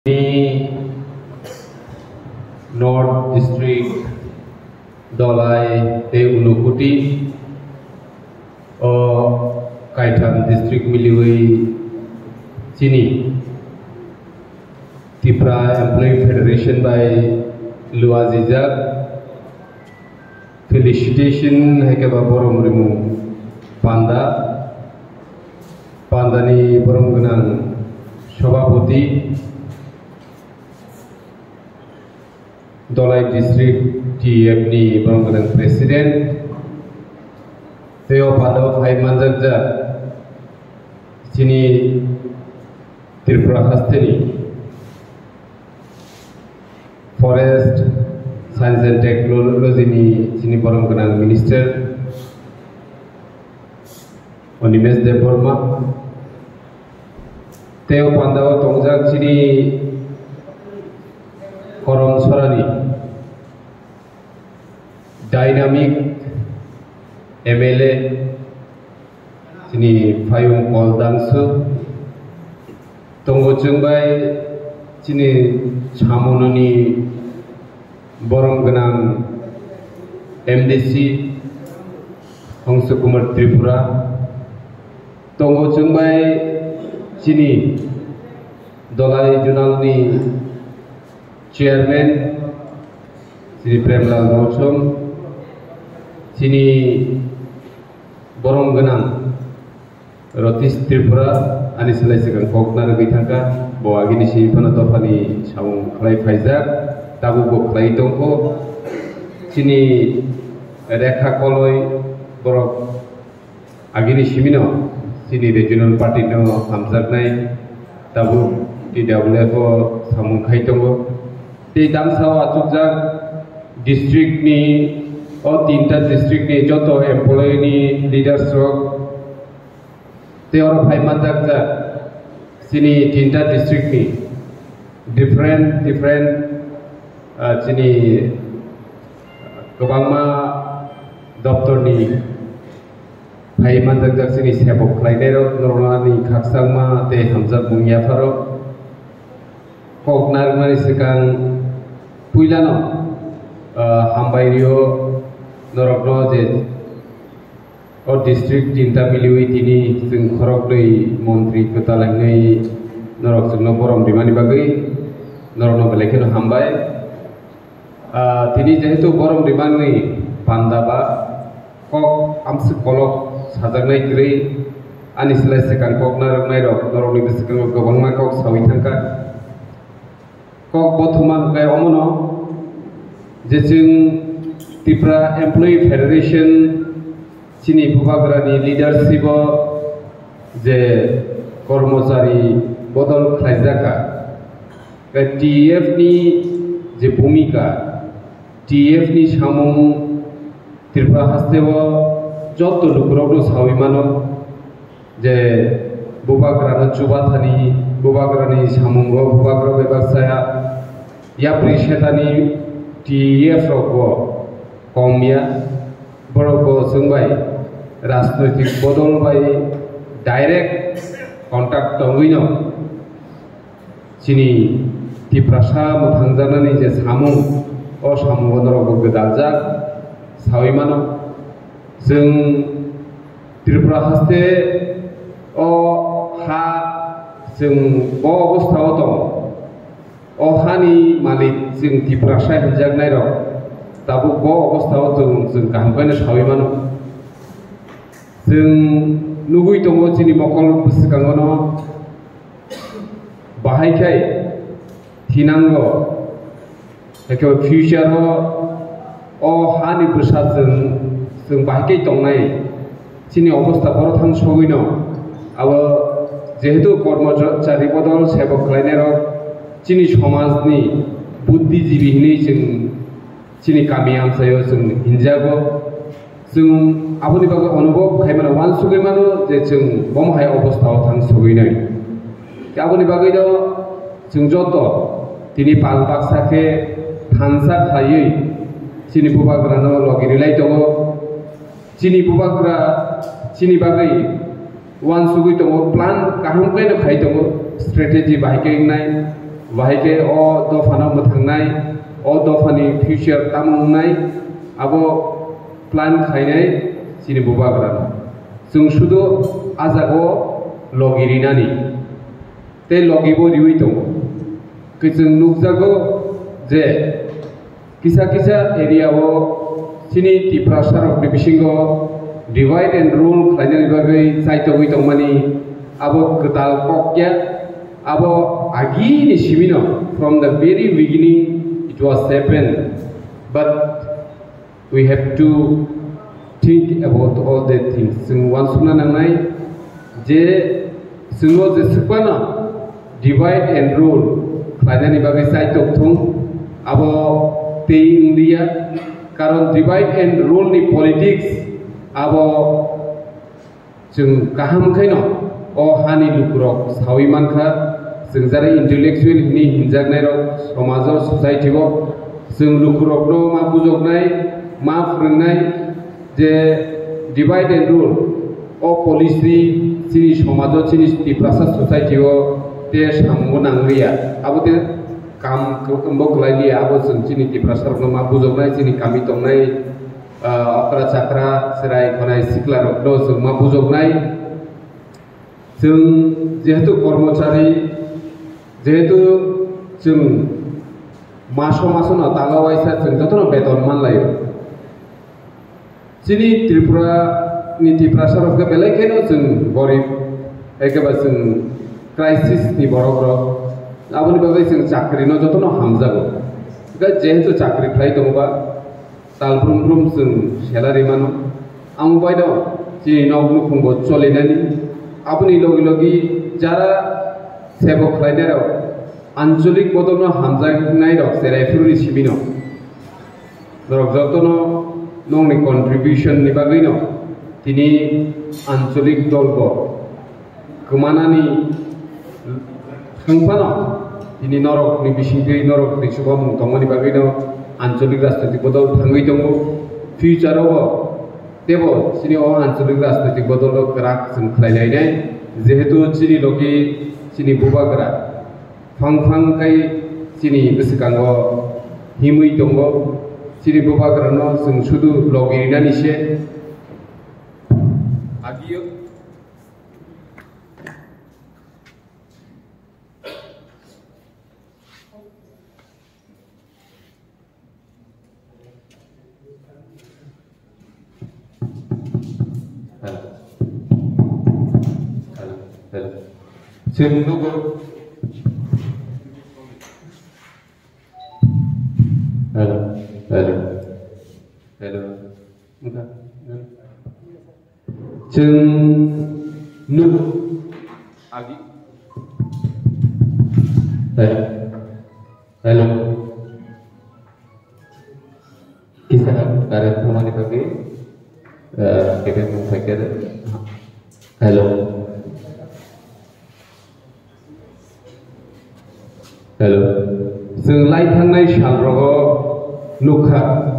Ini North District Dolai te Unukuti o Kaitan District Miliwi Sini Tipra Employee Federation by Luazizak Felicitation Hekeba Borom Rimu Pandani Borom Gunang Shobapoti Dolai District TF ni Bangladesh President Teo Padaw Hai Manjarja Sini Tripura Hastini Forest Science and Technology ni Sini Bangladesh Minister Onimes Deborma Teo Padaw Tongjak Sini Korom Sorani Dynamic MLA Sini Fayung Poldangsu Tonggo Jungbai Sini Chamononi Borong Genang MDC Hongsu Kumar Tripura Tonggo Jungbai Sini Dolai Junalni Chairman Sini Premlal Rochom Sini Borong Genang Rotis Tripura Ani Selai Sekan Koknar Bitangka Bawagini Si Panatopani Samung Klai Faizak Tabu Bo Klai Tongko Sini Rekha Koloi Borok Agini Simino Sini Regional Party No Hamzaknai Tabu TWF Samung Khai Tongko Di Damsawa Tukjak District ni o tinta district ni joto employee ni leaders rok te oro bhai manjakja sini tinta district ni different sini gobangma doptor ni bhai manjakja sini sebok khlainai rok norona ni khaksangma te hamjak bungya pharo koknar mani sekang Puilano Hambairo Norokno je o district tinta miliwi tini jeng khorok dei montri ketalangai norok jengno borom dimani bagai norokno belekeno hambai tini jehetu borom dimani pandaba kok amse kolok sajagnai grei ani selai sekan kok naroknai rok norokni besekang gobangma kok sawi thangka kok bothuma kai omono jeng Tripura Employee Federation Sini Bubagrani leadership je kormosari bodol khlaijaka TF ni je bhumika TF ni samung Tripura hastebo joto lukurogno sawimano je Bubagrana chubathani Bubagrani samungo Bubagra bebaksaya yapri shetani TF roko Komia Boroko Sungbai Rasnoitik Bodol by direct contact Tongwino Sini Tiprasa Mutanzanani je Samung o Samung Gonoro Gedajak Sawimano Sung Tripura Haste o Ha Sung Bo Gustawotong o Hani Malik Sung Tiprasa Hijak Nairo Tabu Bo Gustao Sung Kampanye Sawimano Sung Nugui Tongo Sini Mokol Busikangono Bahaikai Tinango Eko Future O Hani Busat Sung Bahaikai Tongnai Sini Obosta Borotang Sawino Awa Jehetu Kormojari Bodol Sebok Klainero Sini Somazni Buddhijibi Hini Sung Sini kami amsayo sung hinjago sung aboni bago অনুভব খাইমানো ওয়ান সুগৈমানো যে sung bomhai অবস্থাও থাং সুগৈনাই aboni bago do sung joto tini pal baksake thansa khaiyei sini bubagrano logirilai tongo sini bubagra sini bagai wan sugui tongo plan kahum kaino khai tongo strategy bahike nai bahike o dofano mothangnai o dofani future tamungnai abo plan khainai chini bubagrano जों शुद्ध आजागो लगिरिनानि ते लगिबो रिउइ दं जों नुजागो जे किसा किसा एरियाव सिनि तिप्रा सारकनि बिसिंगो डिवाइड एंड रूल खालायनायनि बागै साइटगै दंमानि आबो गोदाल कक्या आबो आगिनि सिमिनो from the very beginning it was happened but we have to think about all the things. जों वानसुना नांनाय जे जोङो जेसेबां divide and rule खालायनायनि बागै साइटक थं आबो ते इंडिया कारण divide and rule नि politics आबो जों गाहामखायनो अ हानि लुकुरक सावि मानखा जों जारे इंटेलेक्चुअल नि हिनजागनाय रक समाजाव ससाइटिव जों लुकुरकनो मा बुजगनाय मा फोरोंनाय जे डिवाइड एंड रूल ओ पॉलिसी सिनि समाजो सिनि तिप्रासा सोसाइटी ओ ते सामगो नांगैया आबो ते काम कम्बो खलायनि आबो जों सिनि तिप्रासा रनो मा बुजगनाय सिनि कामि दंनाय अकरा चक्रा सेराय खनाय सिखला रनो जों मा बुजगनाय जों जेहेतु कर्मचारी जेहेतु जों मासो मासोनो तागावायसा जों जतनो बेतन मानलायो Sini Tripura ni Tripura saraf ke belai keno jeng gorib, ekeba jeng krisis ni boro-boro. Aboni bagai jeng cakri no jotono hamzago. Ga jehetu cakri play dongba, talbrum jeng salary mano. Ang baydo sini nognu kungbo cholinani. Aboni logi-logi jara sebok play dero. Anjolik bodono hamzag nai rok serai furuni sibino. Rok jotono नोंनि कन्ट्रिबिउशन नि बागैनो तिनि आंचलिक दलबो गोमानानि संफानो तिनि नरकनि बिसिंगै नरकनि सुबा मुंथंनि बागैनो आंचलिक राजनीतिक बदल थांगै दङ फ्यूचारावबो तेबो सिनि अ आंचलिक राजनीतिक बदल ग्राक जों खालायनाय जेहेतु सिनि लगे सिनि बुबाग्रा फांफांखाय सिनि गोसोखांगो हिमै दङ Sini bubagrano जों शुद्ध लगिरिनानि से आगियो जों लोगो Hello. Enggak. Jeng nubu agi. Hello. Kisah karet rumah dipakai. Kita mau pakai. Hello. Hello. Jeng lai tangai shalrogo nukha.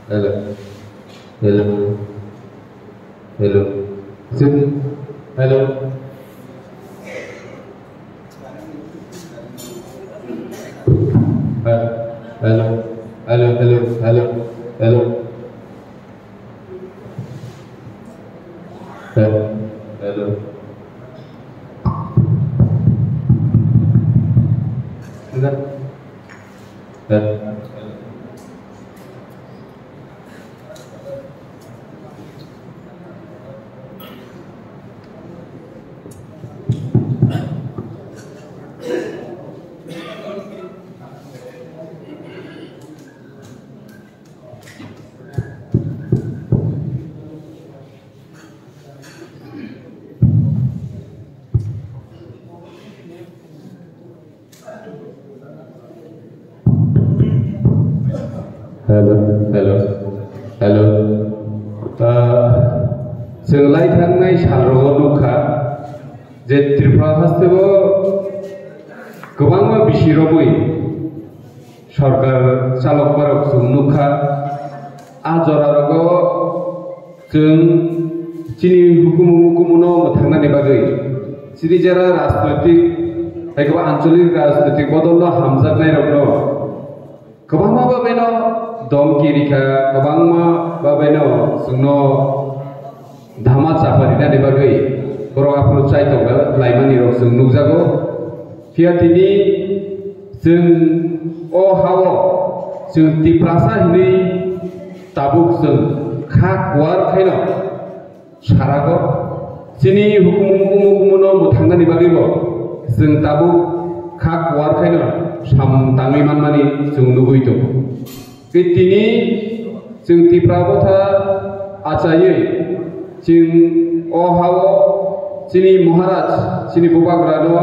Hello. Hello. जों लाइ थांनाय सालरगो नुखा जे त्रिपुरा हास्तेबो गोबां bisirobui सरकार चालक मारक जों नुखा आजरारगो जों चिनि हुकुमुनो थांनानै बागै चिनि जरा राजनैतिक एबा आঞ্চলিক राजनैतिक बदल हामजानाय रगनो गोबां बाबेनो दमकिरिखा गोबां बाबेनो जोंनो धामा चापारिनानै बागै बर' आफरो चाइतोगा लाइमानि रग जों नुजागो फियातिनि जों ओ हावो जों तिप्रासा हिनै ताबुक जों खा कुवार खायनो सारागो चिनि हुकुमुनो थांनानै बागैबो जों ताबुक खा कुवार खायनो साम ताङै मानमानि जों नुबैदो बे तिनि जों तिप्राबथा आचायै जों ओ हावो चिनि महाराज चिनि बुबाग्रानो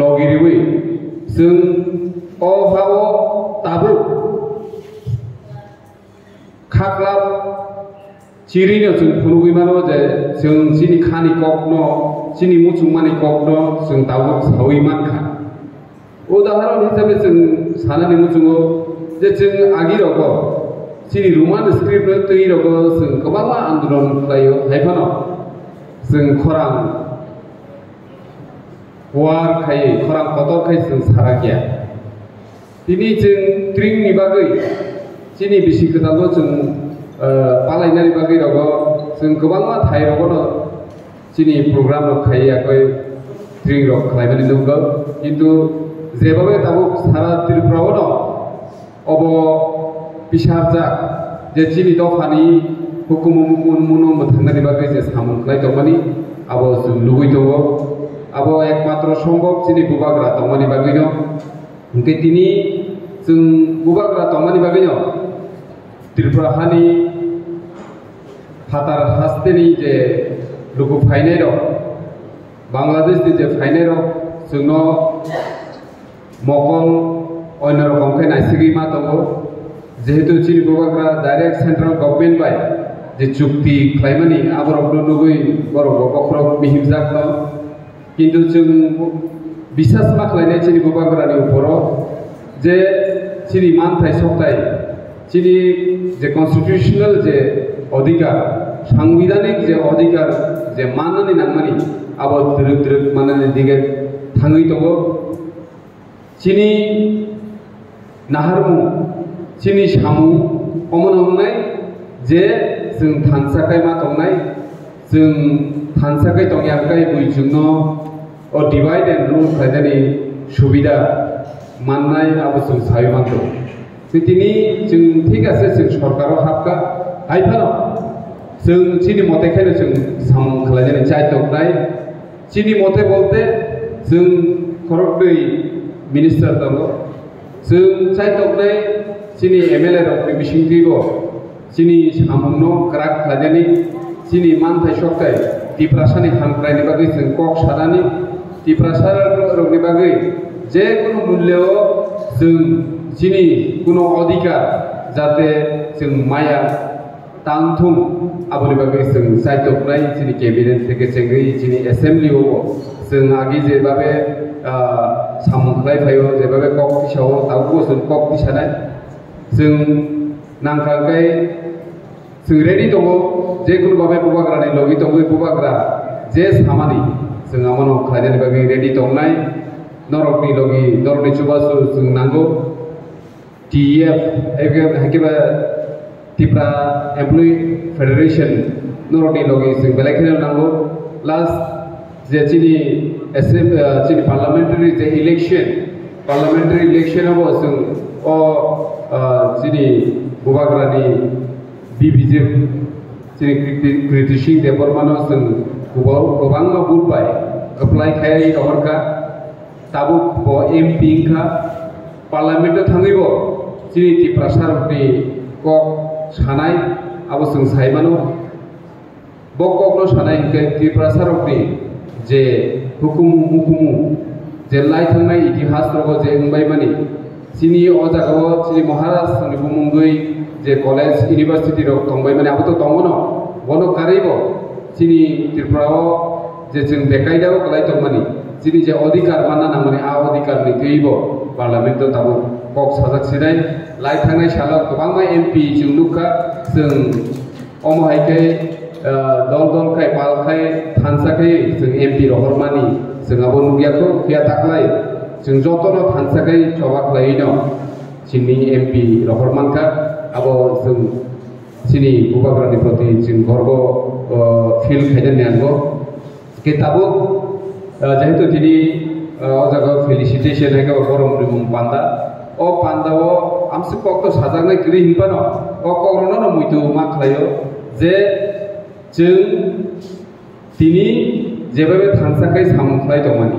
लगिरिबै जों ओ हावो ताबुक खाक्लाब चिरिनो जों फुनुगैमानो जे जों चिनि खानि ककनो चिनि मुचुंमानि ककनो जों ताबुक सावै मानखा उदाहरण हिसाबै जों सानानै मुचुङो जे जों आगिरगो चिनि रोमान स्क्रिप्ट तैरगो जों गोबां आन्दोलन खालायो हायफानो जों खरां वार खायै खरां पतर खाय जों सारागिया दिनै जों ट्रिंनि बागै चिनि बिसि खोथाखौ जों पालायनानै बागै रगो जों गोबां थाइरगनो चिनि प्रग्राम खायाखै ट्रिं रग खालायनानै दंगो किन्तु जेबाबे ताबो सारा त्रिपुराव दं अब पिसारजा जे चिनि दफानि हुकुमुनो थांनानै बागै जे सामोनख्लाय दंमानि आबो जों लुबैदो आबो एकमात्र सम्भब चिनि बुबाग्रा दंमानि बागै दं ओंखाय दिनै जों बुबाग्रा दंमानि बागै दं त्रिपुरा हानि हातार हास्तेनि जे लुगु फायनाय दं बांलादेशनि जे फायनाय दं जोंनो मकल अन्य रकमखाय नायसिगै मा दङ जेहेतु चिनि बुबाग्रा direct central government by J चुक्ति खालायमानि आबरबनो नुबै बरफ बख्रब मिहिमजाक दं किन्तु जों বিশ্বাস मा खालायनाय चिनि बुबाग्रानि उपराव जे चिनि मानथाय सप्ताय चिनि जे कन्स्टिट्यूशनल जे अधिकार सांविधानिक जे अधिकार जे माननानै नांमानि आबो द्रुक द्रुक माननानै दिगे थाङै दङ चिनि नाहारमु चिनि सामु अमन हमनाय जे जों थानसाखाय मा दंनाय जों थानसाखाय दंयाखाय बयजोंनो ओ डिवाइड एंड रूल खायदानि सुबिदा माननाय आबो जों सायमानदो दिनै जों ठीक आसे जों सरकाराव हाबका हायफानो जों चिनि मतेखायनो जों साम खालायनानै चाइतोगनाय चिनि मते बोलते जों खरगदै मिनिस्टार दङ जों चाइतोगनाय चिनि एमएलए रग बिसिंथिबो चिनि सामुनो क्राक खालायनानै चिनि मानथाय सप्ताय तिप्रासानि हांख्रायनि बागै जों कक सानानै तिप्रासा रगनि बागै जे कोनो मूल्य जों चिनि कोनो अधिकार जाते जों माया तांथुं आबोनि बागै जों चाइतोगनाय चिनि कैबिनेट থেকে চেঙ্গै चिनि एसेम्बलियाव जों आगि जेबाबे सामखलाय फायो जेबाबे कक पिसाव तावबो जों कक पिसानाय जों नांखांखाय जों रेडि दङ जे कोनो बाबे बुबाग्रानि लगि दङ बुबाग्रा जे सामानि जों आमानो खालायनायनि बागै रेडि दंनाय नरकनि लगि नरकनि चुबासु जों नांगौ टीएफ एकेबा त्रिपुरा एमप्लॉय फेडरेशन नरकनि लगि जों बेलायखैनो नांगौ लास्ट जे चिनि चिनि पार्लियामेंटारि जे इलेक्शनाव जों अ चिनि बुबाग्रानि बिबिजे चिनि कृति सिंह देबबर्मानो जों गोबां बुंबाय एप्लाइ खायै दहरखा ताबुक एमपि का पार्लियामेंट थाङैबो चिनि तिप्रासा रगनि कक सानाय आबो जों सायमानो बककनो सानाय त्रिपुरासा रगनि जे हुकुमु जे लायथांनाय इतिहास रग जे ओंबाय मानि चिनि अजागाव चिनि महाराज जोंनि बुमुंगै जे कलेज यूनिवर्सिटी रग दंबाय माने आबोथ दङनो बनो कारिबो चिनि त्रिपुराव जे जों बेकायदाव खालायदों मानि चिनि जे अधिकार मानना नांगौनि आ अधिकार नि थैबो पार्लियामेंट ताबो कक साजाक सिनाय लाइ थांनाय सालाव गोबां एमपि जों नुखा जों अमहायखै दल दलखाय पालखाय थानसाखै जों एमपि रहरमानि जोंहाबो नुगियाखौ खिया ताकलाय जों जतन थानसाखै सबाख्लायनो जोंनि एमपि रहरमानखा आबो जों सिनि बुबाग्रानि प्रति जों गर्व फिल खायनांगौ किताबो जेहेतु दिनै अजागाव फेलिसिटेशन है गरम रिमुं पांडा ओ पांडाओ आमसे कक्ट साजानाय गरि हिनपानो ओ कग्रनो मुइतु मा खालायो जे जों दिनै जेबे थानसाखै सामखाय दंमानि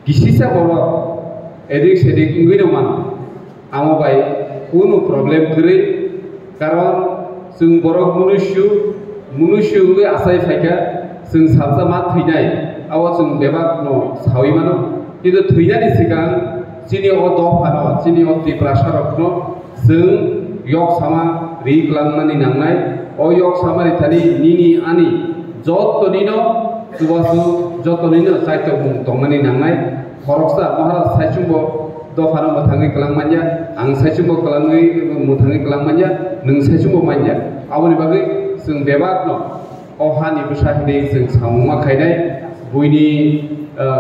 गिसिसा बर एदिक सेदिक इंगैनोमान आमबाय कुनु प्रब्लेम गरि कारण जों बर मनुष्य आसाय फायका जों साबजा मा थैनाय आवा जों बेबाक न सावै मानो किन्तु थैनायनि सिगां जोंनि अ दफानो जोंनि अ तिप्रासारकनो जों यक सामा रिक्लांनानै नांनाय अ यक सामारि थानि निनि आनि जतनिनो सुबासु जतनिनो साइतो बुं दंनानै नांनाय खरकसा महाराज साइचुंबो दफानो मोथाङै कलांमान्या आं साइचुंबो कलाङै मोथाङै कलांमान्या नों साइचुंबो मान्या आवनि बागै जों बेबाकनो अहानि बसाहिदे जों सामुमा खायनाय बुइनि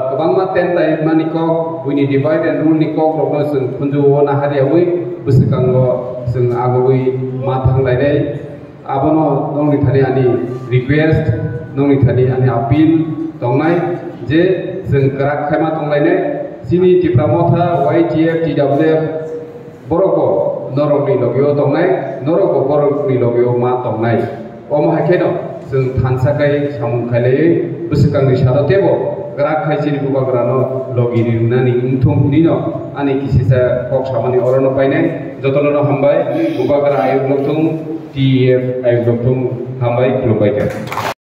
गोबां टेन्टाइ मानि कक बुइनि डिवाइड एन्ड रुल नि कक रबो जों खुनजुओ नाहारियावै बोसोकांगो जों आगोवै मा थांलायनाय आबनो नंनि थानि आनि रिक्वेस्ट नंनि थानि आनि आपिल दंनाय जे जों ग्राक खायमा दंलायनाय सिनि तिप्रामथा YTF TWF बरको नरकनि लगियो दंनाय नरको बरकनि लगियो मा दंनाय अमहायखेनो जों थानसाखै सामुखायलायै बोसोकांनि सादतेबो ग्राक खायसिनि बुबाग्रानो लगिरि रुनानि इंथुमनिनो आनि किसिसा कक सामानि अरनो पायनाय जतननो हामबाय बुबाग्रा आयुग लक्थुम TEF आयुग लक्थुम हामबाय खुलुमबाय।